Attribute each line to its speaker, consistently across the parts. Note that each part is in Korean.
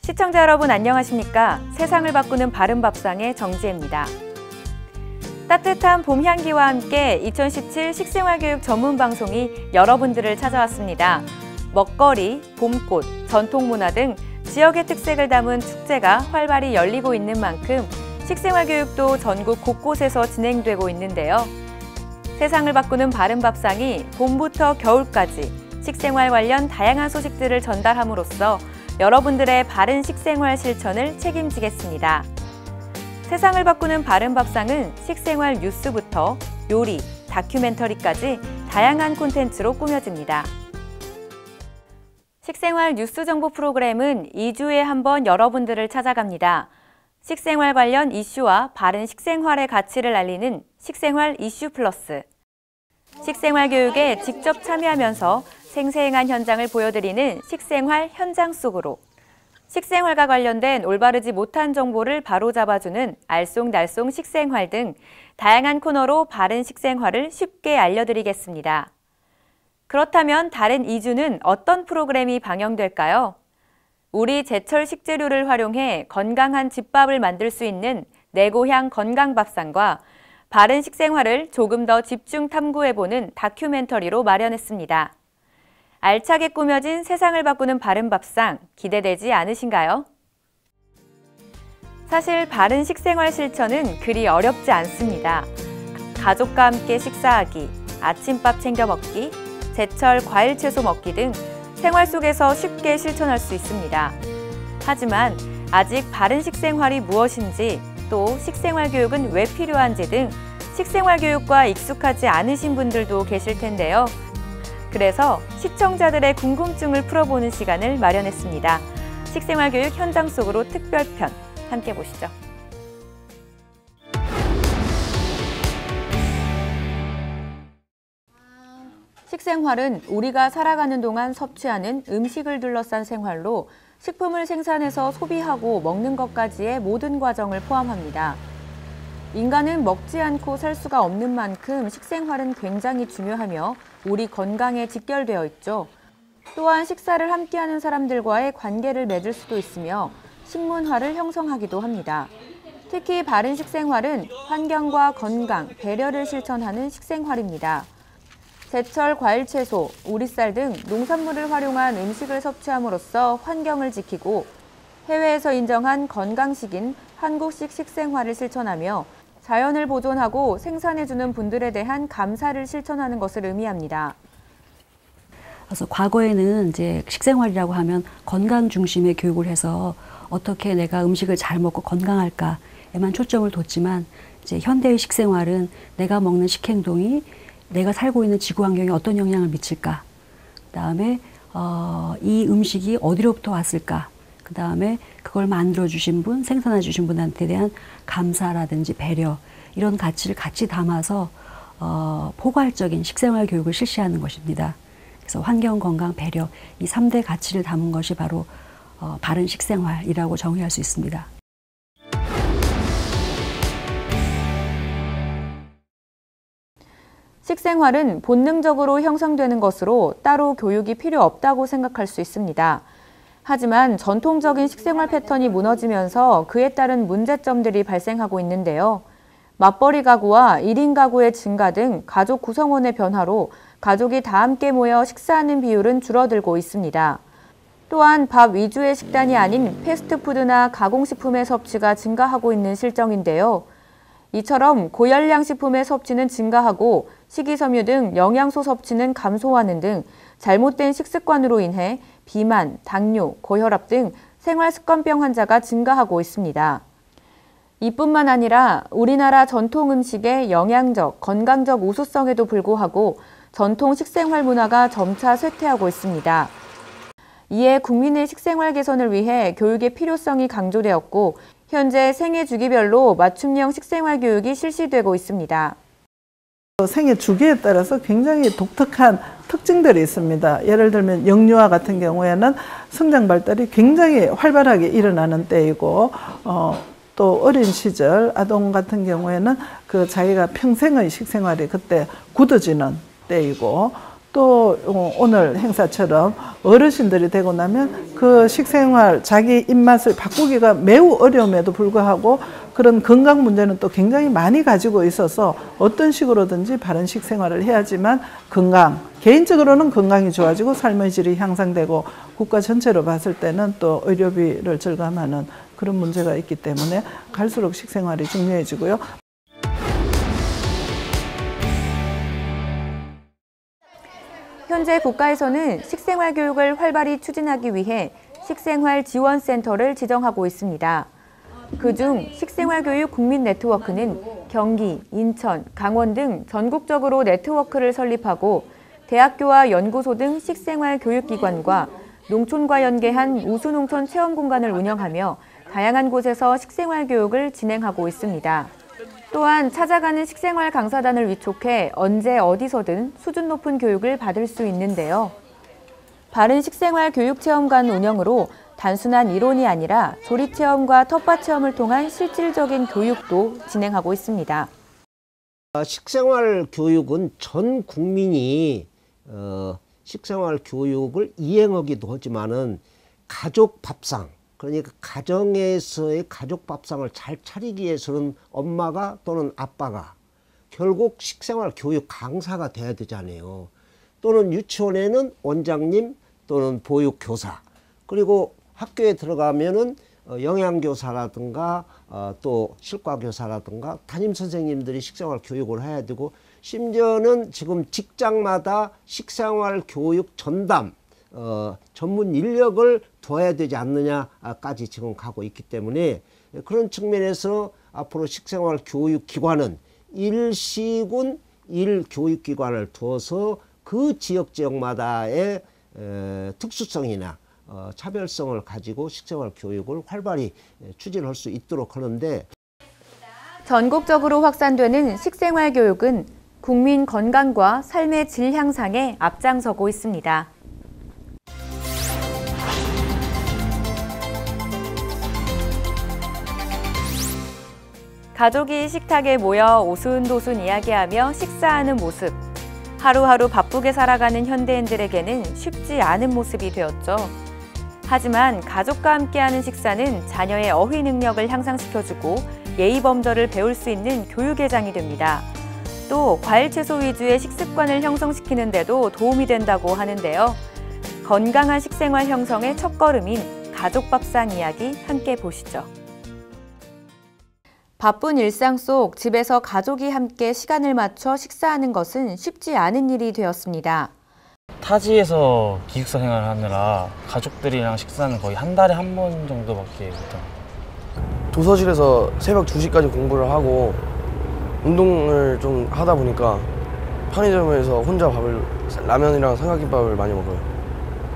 Speaker 1: 시청자 여러분 안녕하십니까? 세상을 바꾸는 바른밥상의 정지혜입니다. 따뜻한 봄 향기와 함께 2017 식생활교육 전문 방송이 여러분들을 찾아왔습니다. 먹거리, 봄꽃, 전통문화 등 지역의 특색을 담은 축제가 활발히 열리고 있는 만큼 식생활교육도 전국 곳곳에서 진행되고 있는데요. 세상을 바꾸는 바른밥상이 봄부터 겨울까지 식생활 관련 다양한 소식들을 전달함으로써 여러분들의 바른 식생활 실천을 책임지겠습니다. 세상을 바꾸는 바른밥상은 식생활 뉴스부터 요리, 다큐멘터리까지 다양한 콘텐츠로 꾸며집니다. 식생활 뉴스 정보 프로그램은 2주에 한 번 여러분들을 찾아갑니다. 식생활 관련 이슈와 바른 식생활의 가치를 알리는 식생활 이슈 플러스. 식생활 교육에 직접 참여하면서 생생한 현장을 보여드리는 식생활 현장 속으로. 식생활과 관련된 올바르지 못한 정보를 바로잡아주는 알쏭달쏭 식생활 등 다양한 코너로 바른 식생활을 쉽게 알려드리겠습니다. 그렇다면 다른 2주는 어떤 프로그램이 방영될까요? 우리 제철 식재료를 활용해 건강한 집밥을 만들 수 있는 내 고향 건강밥상과 바른 식생활을 조금 더 집중 탐구해보는 다큐멘터리로 마련했습니다. 알차게 꾸며진 세상을 바꾸는 바른밥상 기대되지 않으신가요? 사실 바른 식생활 실천은 그리 어렵지 않습니다. 가족과 함께 식사하기, 아침밥 챙겨 먹기, 제철 과일 채소 먹기 등 생활 속에서 쉽게 실천할 수 있습니다. 하지만 아직 바른 식생활이 무엇인지 또 식생활 교육은 왜 필요한지 등 식생활 교육과 익숙하지 않으신 분들도 계실 텐데요. 그래서 시청자들의 궁금증을 풀어보는 시간을 마련했습니다. 식생활 교육 현장 속으로 특별편 함께 보시죠. 식생활은 우리가 살아가는 동안 섭취하는 음식을 둘러싼 생활로 식품을 생산해서 소비하고 먹는 것까지의 모든 과정을 포함합니다. 인간은 먹지 않고 살 수가 없는 만큼 식생활은 굉장히 중요하며 우리 건강에 직결되어 있죠. 또한 식사를 함께하는 사람들과의 관계를 맺을 수도 있으며 식문화를 형성하기도 합니다. 특히 바른 식생활은 환경과 건강, 배려를 실천하는 식생활입니다. 제철 과일 채소, 오리쌀 등 농산물을 활용한 음식을 섭취함으로써 환경을 지키고 해외에서 인정한 건강식인 한국식 식생활을 실천하며 자연을 보존하고 생산해주는 분들에 대한 감사를 실천하는 것을 의미합니다.
Speaker 2: 그래서 과거에는 이제 식생활이라고 하면 건강 중심의 교육을 해서 어떻게 내가 음식을 잘 먹고 건강할까에만 초점을 뒀지만 이제 현대의 식생활은 내가 먹는 식행동이 내가 살고 있는 지구 환경에 어떤 영향을 미칠까? 그다음에 이 음식이 어디로부터 왔을까? 그다음에 그걸 만들어주신 분, 생산해주신 분한테 대한 감사라든지 배려 이런 가치를 같이 담아서 포괄적인 식생활 교육을 실시하는 것입니다. 그래서 환경, 건강, 배려 이 3대 가치를 담은 것이 바로 바른 식생활이라고 정의할 수 있습니다.
Speaker 1: 식생활은 본능적으로 형성되는 것으로 따로 교육이 필요 없다고 생각할 수 있습니다. 하지만 전통적인 식생활 패턴이 무너지면서 그에 따른 문제점들이 발생하고 있는데요. 맞벌이 가구와 1인 가구의 증가 등 가족 구성원의 변화로 가족이 다 함께 모여 식사하는 비율은 줄어들고 있습니다. 또한 밥 위주의 식단이 아닌 패스트푸드나 가공식품의 섭취가 증가하고 있는 실정인데요. 이처럼 고열량 식품의 섭취는 증가하고 식이섬유 등 영양소 섭취는 감소하는 등 잘못된 식습관으로 인해 비만, 당뇨, 고혈압 등 생활습관병 환자가 증가하고 있습니다. 이뿐만 아니라 우리나라 전통 음식의 영양적, 건강적 우수성에도 불구하고 전통 식생활 문화가 점차 쇠퇴하고 있습니다. 이에 국민의 식생활 개선을 위해 교육의 필요성이 강조되었고 현재 생애 주기별로 맞춤형 식생활 교육이 실시되고 있습니다.
Speaker 3: 생애 주기에 따라서 굉장히 독특한 특징들이 있습니다. 예를 들면 영유아 같은 경우에는 성장 발달이 굉장히 활발하게 일어나는 때이고 또 어린 시절 아동 같은 경우에는 그 자기가 평생의 식생활이 그때 굳어지는 때이고 또 오늘 행사처럼 어르신들이 되고 나면 그 식생활, 자기 입맛을 바꾸기가 매우 어려움에도 불구하고 그런 건강 문제는 또 굉장히 많이 가지고 있어서 어떤 식으로든지 바른 식생활을 해야지만 개인적으로는 건강이 좋아지고 삶의 질이 향상되고 국가 전체로 봤을 때는 또 의료비를 절감하는 그런 문제가 있기 때문에 갈수록 식생활이 중요해지고요.
Speaker 1: 현재 국가에서는 식생활 교육을 활발히 추진하기 위해 식생활 지원센터를 지정하고 있습니다. 그중 식생활교육 국민 네트워크는 경기, 인천, 강원 등 전국적으로 네트워크를 설립하고 대학교와 연구소 등 식생활 교육기관과 농촌과 연계한 우수농촌 체험공간을 운영하며 다양한 곳에서 식생활 교육을 진행하고 있습니다. 또한 찾아가는 식생활 강사단을 위촉해 언제 어디서든 수준 높은 교육을 받을 수 있는데요. 바른 식생활 교육체험관 운영으로 단순한 이론이 아니라 조리체험과 텃밭 체험을 통한 실질적인 교육도 진행하고 있습니다.
Speaker 4: 식생활 교육은 전 국민이 식생활 교육을 이행하기도 하지만은 가족 밥상, 그러니까 가정에서의 가족 밥상을 잘 차리기 위해서는 엄마가 또는 아빠가 결국 식생활 교육 강사가 돼야 되잖아요. 또는 유치원에는 원장님 또는 보육교사, 그리고 학교에 들어가면은 영양교사라든가 또 실과교사라든가 담임선생님들이 식생활 교육을 해야 되고, 심지어는 지금 직장마다 식생활 교육 전담 전문 인력을 둬야 되지 않느냐까지 지금 가고 있기 때문에, 그런 측면에서 앞으로 식생활 교육기관은 일시군 일교육기관을 두어서 그 지역마다의 특수성이나 차별성을 가지고 식생활 교육을 활발히 추진할 수 있도록 하는데,
Speaker 1: 전국적으로 확산되는 식생활 교육은 국민 건강과 삶의 질 향상에 앞장서고 있습니다. 가족이 식탁에 모여 오순도순 이야기하며 식사하는 모습. 하루하루 바쁘게 살아가는 현대인들에게는 쉽지 않은 모습이 되었죠. 하지만 가족과 함께하는 식사는 자녀의 어휘 능력을 향상시켜주고 예의 범절을 배울 수 있는 교육의 장이 됩니다. 또 과일 채소 위주의 식습관을 형성시키는 데도 도움이 된다고 하는데요. 건강한 식생활 형성의 첫걸음인 가족 밥상 이야기 함께 보시죠. 바쁜 일상 속 집에서 가족이 함께 시간을 맞춰 식사하는 것은 쉽지 않은 일이 되었습니다.
Speaker 5: 타지에서 기숙사 생활을 하느라 가족들이랑 식사는 거의 한 달에 한 번 정도밖에 못합니다.
Speaker 6: 도서실에서 새벽 2시까지 공부를 하고 운동을 좀 하다 보니까 편의점에서 혼자 라면이랑 삼각김밥을 많이 먹어요.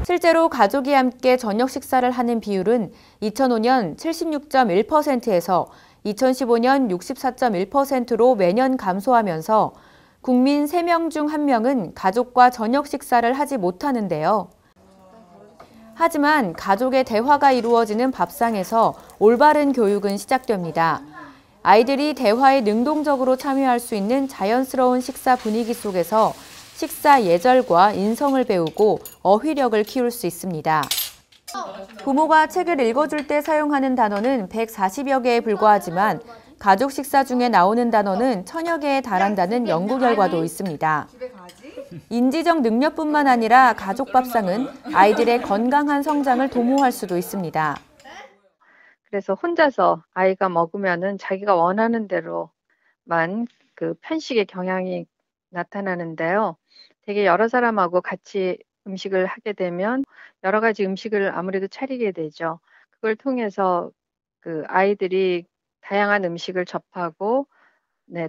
Speaker 1: 실제로 가족이 함께 저녁 식사를 하는 비율은 2005년 76.1%에서 2015년 64.1%로 매년 감소하면서 국민 3명 중 1명은 가족과 저녁 식사를 하지 못하는데요. 하지만 가족의 대화가 이루어지는 밥상에서 올바른 교육은 시작됩니다. 아이들이 대화에 능동적으로 참여할 수 있는 자연스러운 식사 분위기 속에서 식사 예절과 인성을 배우고 어휘력을 키울 수 있습니다. 부모가 책을 읽어줄 때 사용하는 단어는 140여 개에 불과하지만 가족 식사 중에 나오는 단어는 1000여 개에 달한다는 연구 결과도 있습니다. 인지적 능력뿐만 아니라 가족 밥상은 아이들의 건강한 성장을 도모할 수도 있습니다.
Speaker 7: 그래서 혼자서 아이가 먹으면은 자기가 원하는 대로만 그 편식의 경향이 나타나는데요. 되게 여러 사람하고 같이 음식을 하게 되면 여러 가지 음식을 아무래도 차리게 되죠. 그걸 통해서 그 아이들이 다양한 음식을 접하고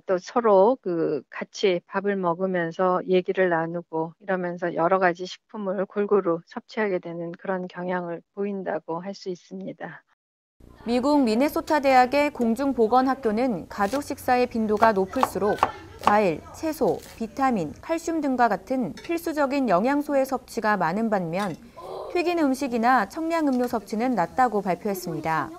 Speaker 7: 또 서로 그 같이 밥을 먹으면서 얘기를 나누고 이러면서 여러 가지 식품을 골고루 섭취하게 되는 그런 경향을 보인다고 할 수 있습니다.
Speaker 1: 미국 미네소타 대학의 공중보건학교는 가족 식사의 빈도가 높을수록 과일, 채소, 비타민, 칼슘 등과 같은 필수적인 영양소의 섭취가 많은 반면 튀긴 음식이나 청량음료 섭취는 낮다고 발표했습니다.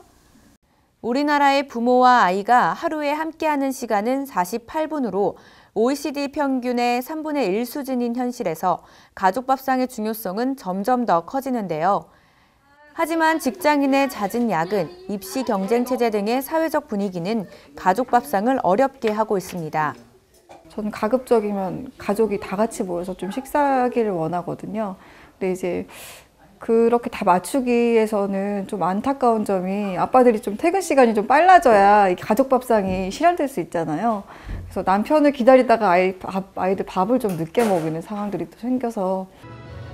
Speaker 1: 우리나라의 부모와 아이가 하루에 함께하는 시간은 48분으로 OECD 평균의 3분의 1 수준인 현실에서 가족 밥상의 중요성은 점점 더 커지는데요. 하지만 직장인의 잦은 야근, 입시 경쟁 체제 등의 사회적 분위기는 가족 밥상을 어렵게 하고 있습니다.
Speaker 8: 저는 가급적이면 가족이 다 같이 모여서 좀 식사하기를 원하거든요. 근데 이제 그렇게 다 맞추기 위해서는 좀 안타까운 점이 아빠들이 좀 퇴근 시간이 좀 빨라져야 가족 밥상이 실현될 수 있잖아요. 그래서 남편을 기다리다가 아이들 밥을 좀 늦게 먹이는 상황들이 또 생겨서.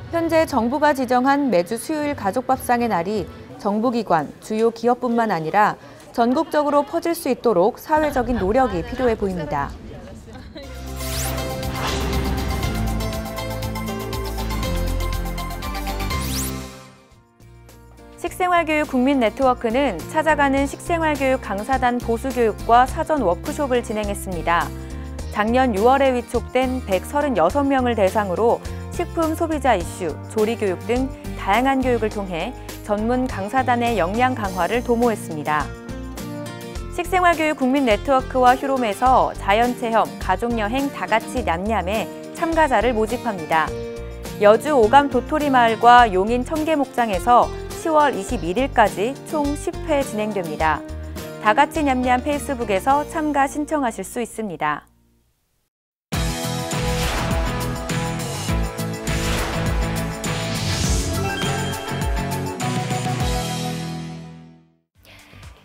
Speaker 1: 현재 정부가 지정한 매주 수요일 가족 밥상의 날이 정부기관, 주요 기업뿐만 아니라 전국적으로 퍼질 수 있도록 사회적인 노력이 필요해 보입니다. 식생활교육 국민네트워크는 찾아가는 식생활교육 강사단 보수교육과 사전 워크숍을 진행했습니다. 작년 6월에 위촉된 136명을 대상으로 식품 소비자 이슈, 조리교육 등 다양한 교육을 통해 전문 강사단의 역량 강화를 도모했습니다. 식생활교육 국민네트워크와 휴롬에서 자연체험, 가족여행 다같이 냠냠에 참가자를 모집합니다. 여주 오감 도토리마을과 용인 청계목장에서 10월 21일까지 총 10회 진행됩니다. 다같이 냠냠 페이스북에서 참가 신청하실 수 있습니다.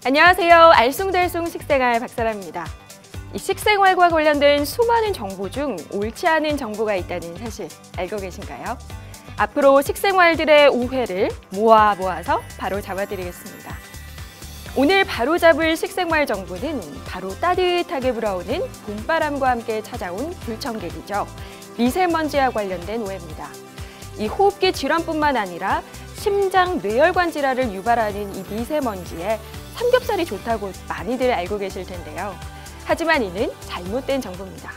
Speaker 9: 안녕하세요. 알쏭달쏭 식생활 박사라입니다. 이 식생활과 관련된 수많은 정보 중 옳지 않은 정보가 있다는 사실 알고 계신가요? 앞으로 식생활들의 오해를 모아서 바로 잡아드리겠습니다. 오늘 바로 잡을 식생활 정보는 바로 따뜻하게 불어오는 봄바람과 함께 찾아온 불청객이죠. 미세먼지와 관련된 오해입니다. 이 호흡기 질환뿐만 아니라 심장, 뇌혈관 질환을 유발하는 이 미세먼지에 삼겹살이 좋다고 많이들 알고 계실 텐데요. 하지만 이는 잘못된 정보입니다.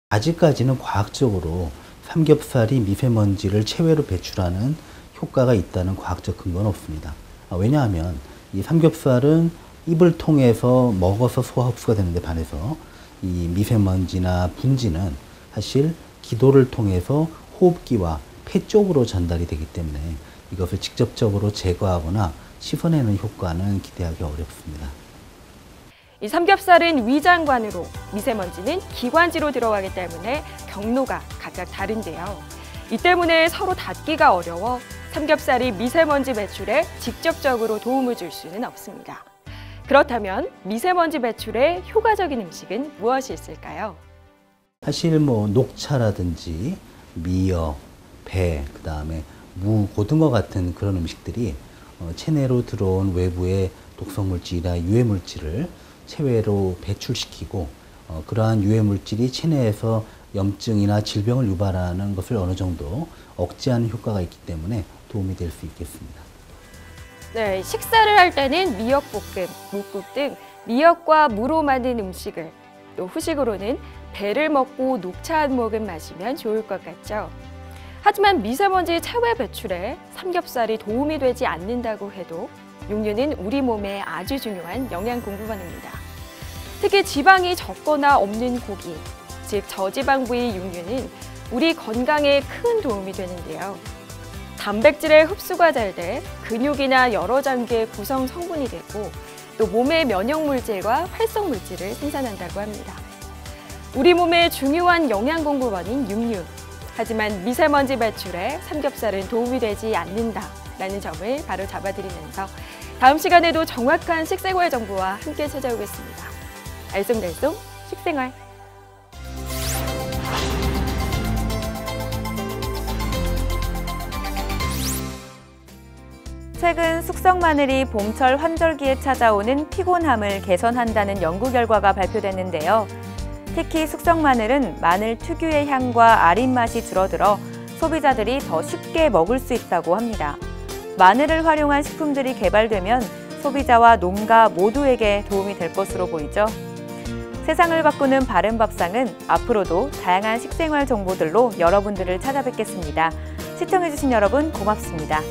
Speaker 10: 아직까지는 과학적으로 삼겹살이 미세먼지를 체외로 배출하는 효과가 있다는 과학적 근거는 없습니다. 왜냐하면 이 삼겹살은 입을 통해서 먹어서 소화 흡수가 되는데 반해서 이 미세먼지나 분지는 사실 기도를 통해서 호흡기와 폐 쪽으로 전달이 되기 때문에 이것을 직접적으로 제거하거나 씻어내는 효과는 기대하기 어렵습니다.
Speaker 9: 이 삼겹살은 위장관으로, 미세먼지는 기관지로 들어가기 때문에 경로가 각각 다른데요. 이 때문에 서로 닿기가 어려워 삼겹살이 미세먼지 배출에 직접적으로 도움을 줄 수는 없습니다. 그렇다면 미세먼지 배출에 효과적인 음식은 무엇이 있을까요?
Speaker 10: 사실 녹차라든지 미역, 배, 그다음에 무, 고등어 같은 그런 음식들이 체내로 들어온 외부의 독성물질이나 유해물질을 체외로 배출시키고 그러한 유해물질이 체내에서 염증이나 질병을 유발하는 것을 어느 정도 억제하는 효과가 있기 때문에 도움이 될 수 있겠습니다.
Speaker 9: 네, 식사를 할 때는 미역볶음, 묵국 등 미역과 무로 만든 음식을, 또 후식으로는 배를 먹고 녹차 한 모금 마시면 좋을 것 같죠. 하지만 미세먼지 체외 배출에 삼겹살이 도움이 되지 않는다고 해도 육류는 우리 몸에 아주 중요한 영양 공급원입니다. 특히 지방이 적거나 없는 고기, 즉 저지방 부위 육류는 우리 건강에 큰 도움이 되는데요. 단백질의 흡수가 잘 돼 근육이나 여러 장기의 구성 성분이 되고 또 몸의 면역물질과 활성물질을 생산한다고 합니다. 우리 몸의 중요한 영양 공급원인 육류. 하지만 미세먼지 배출에 삼겹살은 도움이 되지 않는다라는 점을 바로 잡아드리면서 다음 시간에도 정확한 식생활 정보와 함께 찾아오겠습니다. 알쏭달쏭 식생활.
Speaker 1: 최근 숙성 마늘이 봄철 환절기에 찾아오는 피곤함을 개선한다는 연구 결과가 발표됐는데요. 특히 숙성 마늘은 마늘 특유의 향과 아린 맛이 줄어들어 소비자들이 더 쉽게 먹을 수 있다고 합니다. 마늘을 활용한 식품들이 개발되면 소비자와 농가 모두에게 도움이 될 것으로 보이죠. 세상을 바꾸는 바른 밥상은 앞으로도 다양한 식생활 정보들로 여러분들을 찾아뵙겠습니다. 시청해주신 여러분 고맙습니다.